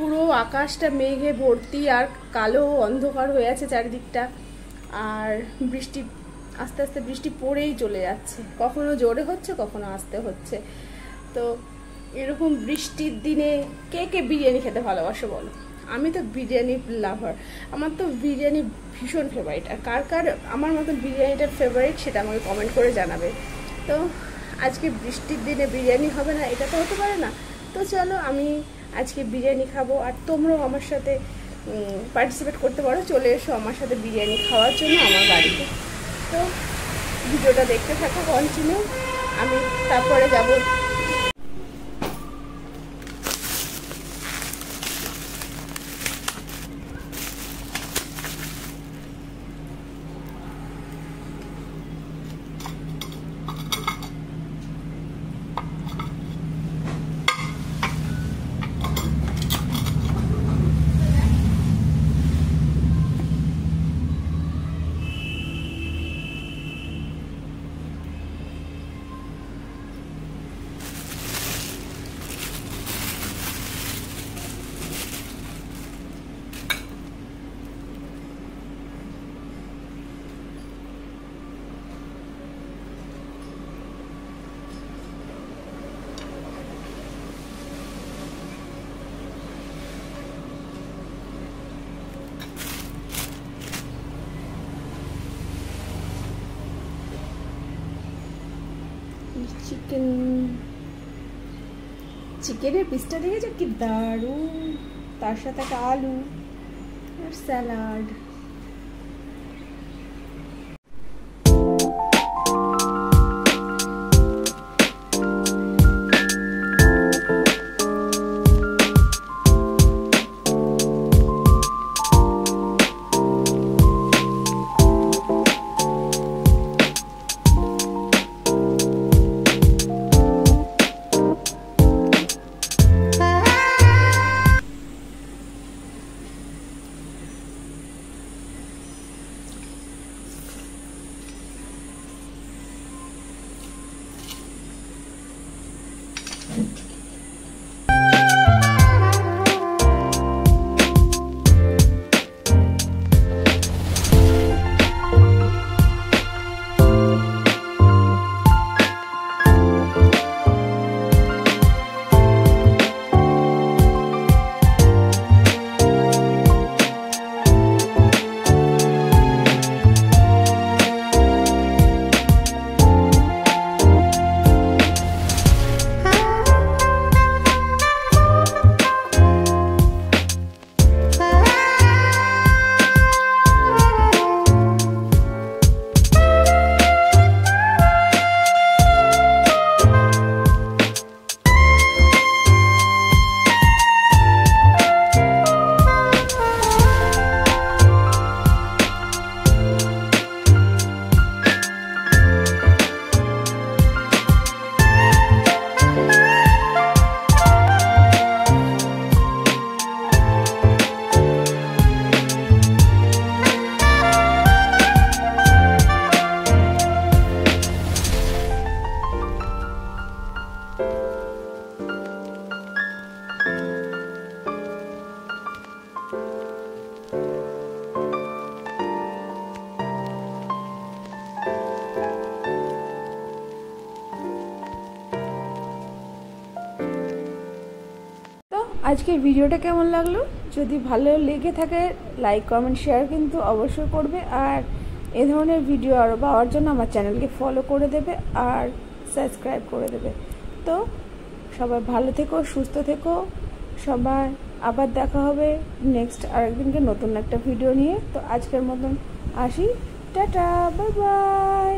পুরো আকাশটা মেঘে ভর্তি আর কালো অন্ধকার হয়ে আছে চারিদিকটা। আর বৃষ্টি আস্তে আস্তে বৃষ্টি পড়েই চলে যাচ্ছে, কখনো জোরে হচ্ছে কখনো আস্তে হচ্ছে। তো এরকম বৃষ্টির দিনে কে কে বিরিয়ানি খেতে ভালোবাসো বলো? আমি তো বিরিয়ানি লাভার, আমার তো বিরিয়ানি ভীষণ ফেভারিট। আর কার কার আমার মতন বিরিয়ানিটার ফেভারিট সেটা আমাকে কমেন্ট করে জানাবে। তো আজকে বৃষ্টির দিনে বিরিয়ানি হবে না এটা তো হতে পারে না। তো চলো আমি আজকে বিরিয়ানি খাবো, আর তোমরাও আমার সাথে পার্টিসিপেট করতে পারো, চলে এসো আমার সাথে বিরিয়ানি খাওয়ার জন্য আমার বাড়িতে। তো ভিডিওটা দেখতে থাকো কন্টিনিউ, আমি তারপরে যাবো। চিকেনের পিসটা দেখেছো কি দারুণ, তার সাথে একটা আলু আর স্যালাড। আজকের ভিডিওটা কেমন লাগলো? যদি ভালো লেগে থাকে লাইক কমেন্ট শেয়ার কিন্তু অবশ্যই করবে। আর এই ধরনের ভিডিও আরও পাওয়ার জন্য আমার চ্যানেলকে ফলো করে দেবে আর সাবস্ক্রাইব করে দেবে। তো সবাই ভালো থেকো, সুস্থ থেকো সবাই। আবার দেখা হবে নেক্সট আরেকদিনকে নতুন একটা ভিডিও নিয়ে। তো আজকের মতন আসি, টাটা, বাই বাই।